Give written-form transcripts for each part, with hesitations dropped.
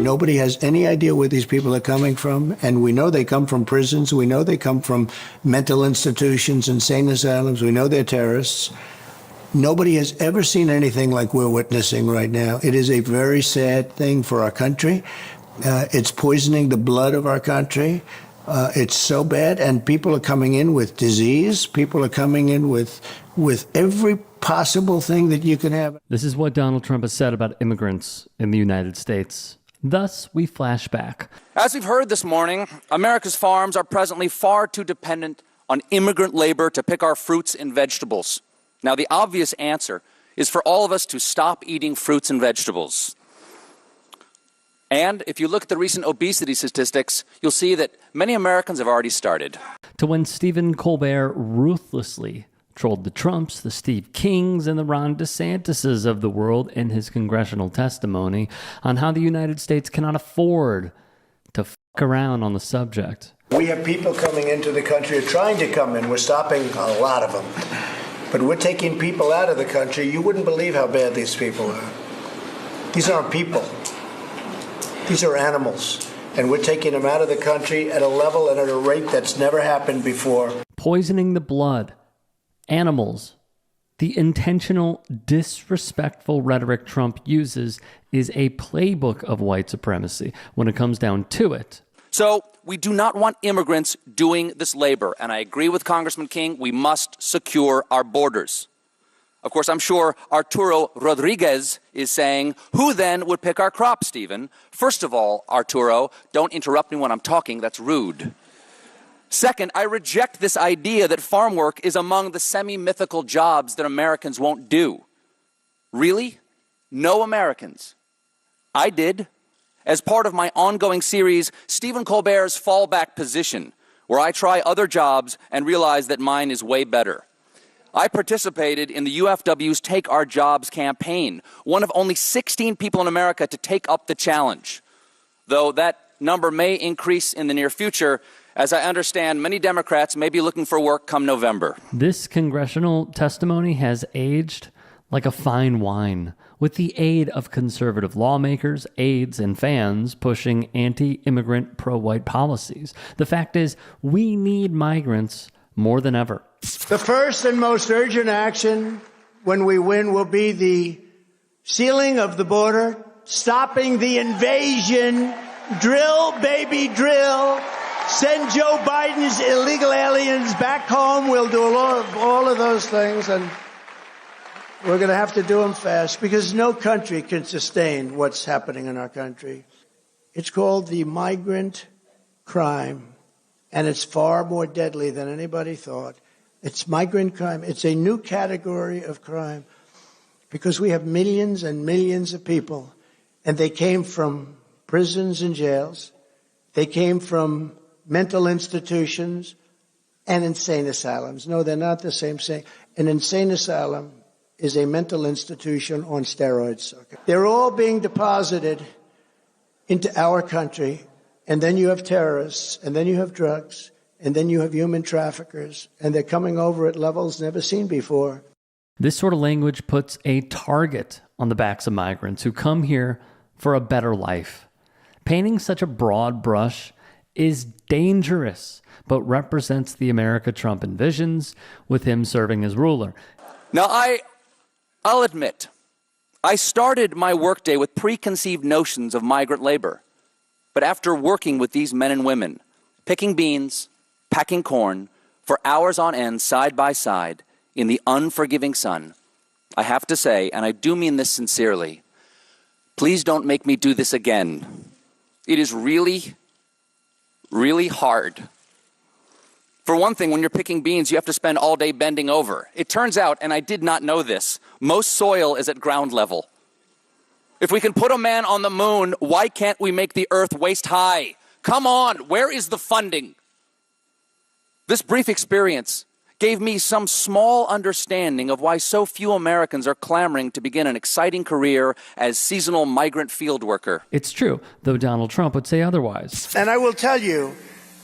Nobody has any idea where these people are coming from, and we know they come from prisons. We know they come from mental institutions, insane asylums. We know they're terrorists. Nobody has ever seen anything like we're witnessing right now. It is a very sad thing for our country. It's poisoning the blood of our country. It's so bad, and people are coming in with disease. People are coming in with every possible thing that you can have. This is what Donald Trump has said about immigrants in the United States. Thus, we flash back. As we've heard this morning, America's farms are presently far too dependent on immigrant labor to pick our fruits and vegetables. Now, the obvious answer is for all of us to stop eating fruits and vegetables. And if you look at the recent obesity statistics, you'll see that many Americans have already started. To when Stephen Colbert ruthlessly trolled the Trumps, the Steve Kings, and the Ron DeSantises of the world in his congressional testimony on how the United States cannot afford to fuck around on the subject. We have people coming into the country, or trying to come in. We're stopping a lot of them. But we're taking people out of the country. You wouldn't believe how bad these people are. These aren't people. These are animals. And we're taking them out of the country at a level and at a rate that's never happened before. Poisoning the blood. Animals. The intentional, disrespectful rhetoric Trump uses is a playbook of white supremacy when it comes down to it. So we do not want immigrants doing this labor. And I agree with Congressman King, we must secure our borders. Of course, I'm sure Arturo Rodriguez is saying, who then would pick our crop, Stephen? First of all, Arturo, don't interrupt me when I'm talking. That's rude. Second, I reject this idea that farm work is among the semi-mythical jobs that Americans won't do. Really? No Americans. I did. As part of my ongoing series, Stephen Colbert's Fallback Position, where I try other jobs and realize that mine is way better. I participated in the UFW's Take Our Jobs campaign, one of only 16 people in America to take up the challenge. Though that number may increase in the near future, as I understand, many Democrats may be looking for work come November. This congressional testimony has aged like a fine wine, with the aid of conservative lawmakers, aides, and fans pushing anti-immigrant, pro-white policies. The fact is, we need migrants more than ever. The first and most urgent action when we win will be the sealing of the border, stopping the invasion, drill, baby, drill, send Joe Biden's illegal aliens back home. We'll do all of those things, and we're going to have to do them fast because no country can sustain what's happening in our country. It's called the migrant crime, and it's far more deadly than anybody thought. It's migrant crime. It's a new category of crime because we have millions and millions of people, and they came from prisons and jails. They came from mental institutions and insane asylums. No, they're not the same thing. An insane asylum is a mental institution on steroids. Okay? They're all being deposited into our country, and then you have terrorists, and then you have drugs, and then you have human traffickers, and they're coming over at levels never seen before. This sort of language puts a target on the backs of migrants who come here for a better life. Painting such a broad brush is dangerous, but represents the America Trump envisions, with him serving as ruler. Now, I'll admit, I started my workday with preconceived notions of migrant labor. But after working with these men and women, picking beans, packing corn, for hours on end, side by side, in the unforgiving sun, I have to say, and I do mean this sincerely, please don't make me do this again. It is really, really hard. For one thing, when you're picking beans, you have to spend all day bending over. It turns out, and I did not know this, most soil is at ground level. If we can put a man on the moon, why can't we make the earth waist high? Come on, where is the funding? This brief experience gave me some small understanding of why so few Americans are clamoring to begin an exciting career as seasonal migrant field worker. It's true, though Donald Trump would say otherwise. And I will tell you,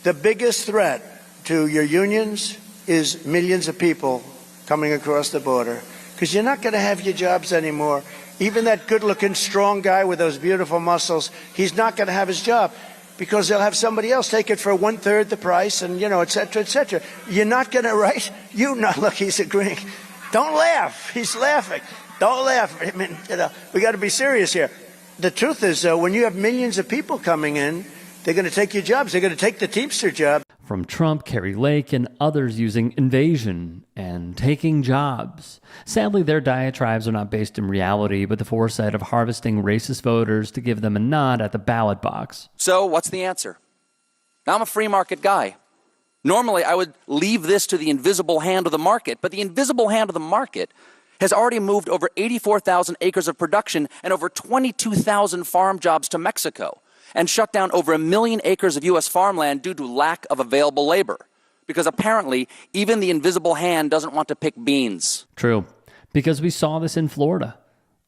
the biggest threat to your unions is millions of people coming across the border. because you're not going to have your jobs anymore. Even that good-looking, strong guy with those beautiful muscles, he's not going to have his job because they'll have somebody else take it for 1/3 the price and, et cetera, et cetera. You're not going to, right? Look, he's agreeing. Don't laugh. He's laughing. Don't laugh. I mean, we got to be serious here. The truth is, when you have millions of people coming in, they're going to take your jobs. They're going to take the Teamster job. From Trump, Kerry Lake, and others using invasion and taking jobs. Sadly, their diatribes are not based in reality, but the foresight of harvesting racist voters to give them a nod at the ballot box. So what's the answer? Now, I'm a free market guy. Normally, I would leave this to the invisible hand of the market, but the invisible hand of the market has already moved over 84,000 acres of production and over 22,000 farm jobs to Mexico, and shut down over 1 million acres of U.S. farmland due to lack of available labor. Because apparently, even the invisible hand doesn't want to pick beans. True. Because we saw this in Florida.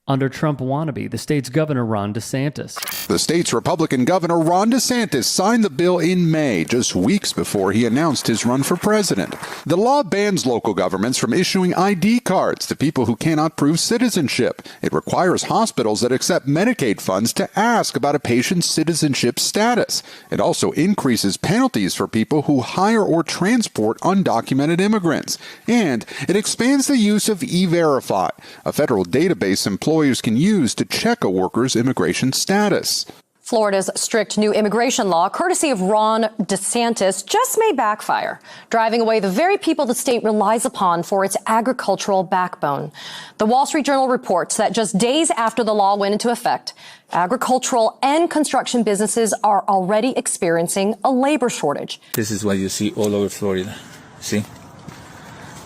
Under Trump wannabe, the state's governor, Ron DeSantis. The state's Republican governor, Ron DeSantis, signed the bill in May, just weeks before he announced his run for president. The law bans local governments from issuing ID cards to people who cannot prove citizenship. It requires hospitals that accept Medicaid funds to ask about a patient's citizenship status. It also increases penalties for people who hire or transport undocumented immigrants. And it expands the use of E-Verify, a federal database employers can use to check a worker's immigration status. Florida's strict new immigration law, courtesy of Ron DeSantis, just may backfire, driving away the very people the state relies upon for its agricultural backbone. The Wall Street Journal reports that just days after the law went into effect, agricultural and construction businesses are already experiencing a labor shortage. This is what you see all over Florida. See?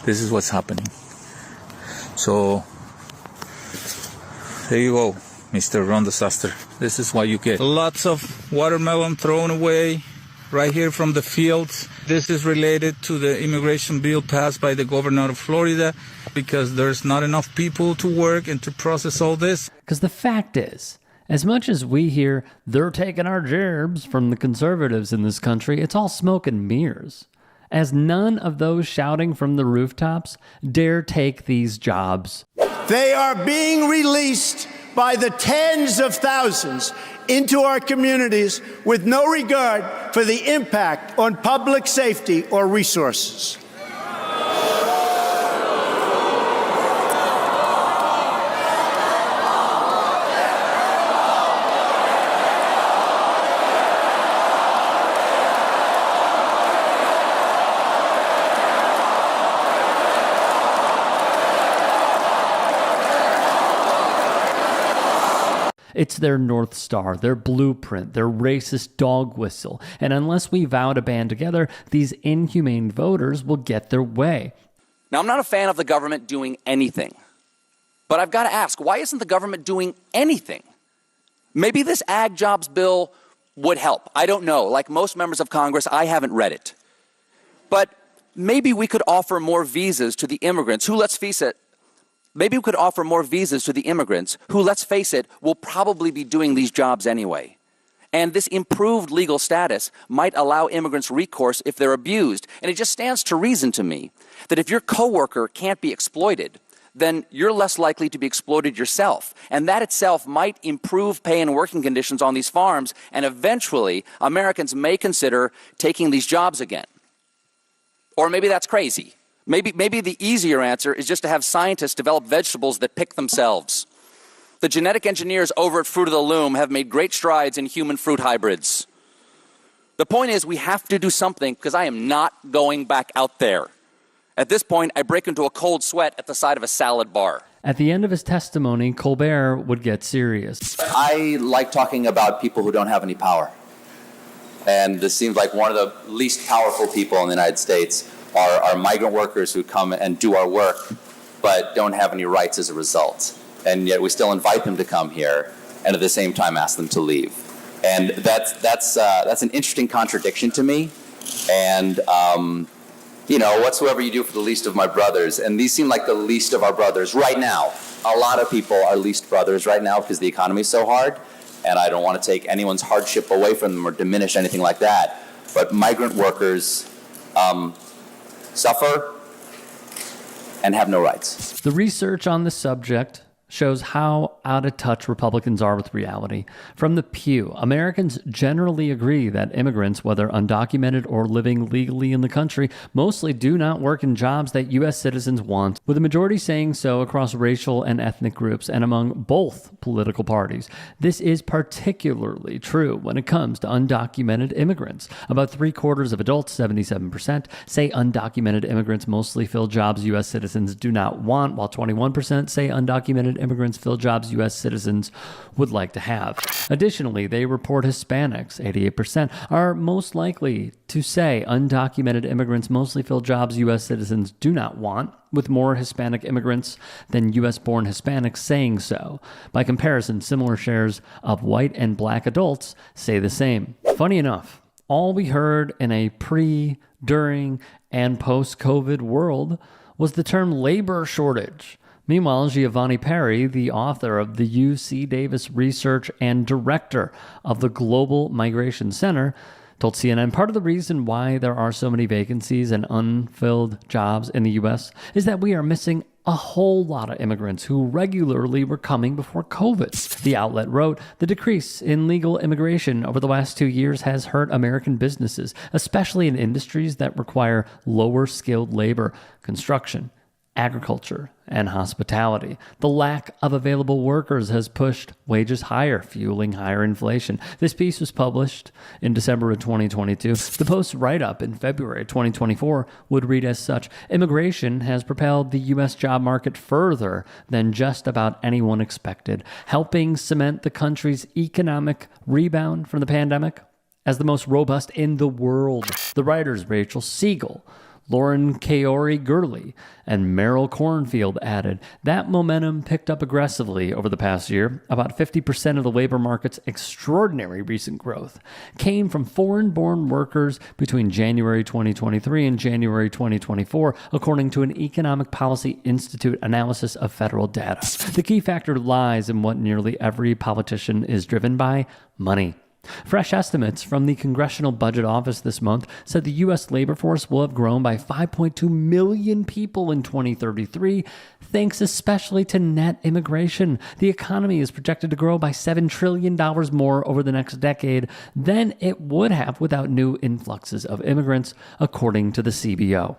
This is what's happening. So, there you go, Mr. Ron Disaster. This is what you get. Lots of watermelon thrown away right here from the fields. This is related to the immigration bill passed by the governor of Florida because there's not enough people to work and to process all this. Because the fact is, as much as we hear they're taking our jobs from the conservatives in this country, it's all smoke and mirrors. As none of those shouting from the rooftops dare take these jobs. They are being released by the tens of thousands into our communities with no regard for the impact on public safety or resources. It's their North Star, their blueprint, their racist dog whistle. And unless we vow to band together, these inhumane voters will get their way. Now, I'm not a fan of the government doing anything. But I've got to ask, why isn't the government doing anything? Maybe this ag jobs bill would help. I don't know. Like most members of Congress, I haven't read it. But maybe we could offer more visas to the immigrants who, let's face it, will probably be doing these jobs anyway. And this improved legal status might allow immigrants recourse if they're abused. And it just stands to reason to me that if your coworker can't be exploited, then you're less likely to be exploited yourself. And that itself might improve pay and working conditions on these farms, and eventually Americans may consider taking these jobs again. Or maybe that's crazy. Maybe the easier answer is just to have scientists develop vegetables that pick themselves. The genetic engineers over at Fruit of the Loom have made great strides in human fruit hybrids. The point is we have to do something because I am not going back out there. At this point, I break into a cold sweat at the side of a salad bar. At the end of his testimony, Colbert would get serious. I like talking about people who don't have any power. And this seems like one of the least powerful people in the United States are migrant workers who come and do our work, but don't have any rights as a result. And yet we still invite them to come here, and at the same time ask them to leave. And that's an interesting contradiction to me. And whatsoever you do for the least of my brothers, and these seem like the least of our brothers right now. A lot of people are least brothers right now because the economy is so hard, and I don't want to take anyone's hardship away from them or diminish anything like that. But migrant workers suffer and have no rights. The research on the subject shows how out of touch Republicans are with reality. From the Pew, Americans generally agree that immigrants, whether undocumented or living legally in the country, mostly do not work in jobs that U.S. citizens want, with the majority saying so across racial and ethnic groups and among both political parties. This is particularly true when it comes to undocumented immigrants. About 3/4 of adults, 77%, say undocumented immigrants mostly fill jobs U.S. citizens do not want, while 21% say undocumented immigrants fill jobs U.S. citizens would like to have. Additionally, they report Hispanics, 88%, are most likely to say undocumented immigrants mostly fill jobs U.S. citizens do not want, with more Hispanic immigrants than U.S.-born Hispanics saying so. By comparison, similar shares of white and black adults say the same. Funny enough, all we heard in a pre, during, and post-COVID world was the term labor shortage. Meanwhile, Giovanni Perry, the author of the UC Davis Research and director of the Global Migration Center, told CNN part of the reason why there are so many vacancies and unfilled jobs in the U.S. is that we are missing a whole lot of immigrants who regularly were coming before COVID. The outlet wrote, the decrease in legal immigration over the last 2 years has hurt American businesses, especially in industries that require lower skilled labor, construction, agriculture, and hospitality. The lack of available workers has pushed wages higher, fueling higher inflation. This piece was published in December of 2022. The Post's write-up in February 2024 would read as such: immigration has propelled the U.S. job market further than just about anyone expected, helping cement the country's economic rebound from the pandemic as the most robust in the world. The writers Rachel Siegel, Lauren Kaori-Gurley, and Merrill Cornfield added that momentum picked up aggressively over the past year. About 50% of the labor market's extraordinary recent growth came from foreign-born workers between January 2023 and January 2024, according to an Economic Policy Institute analysis of federal data. The key factor lies in what nearly every politician is driven by: money. Fresh estimates from the Congressional Budget Office this month said the U.S. labor force will have grown by 5.2 million people in 2033, thanks especially to net immigration. The economy is projected to grow by $7 trillion more over the next decade than it would have without new influxes of immigrants, according to the CBO.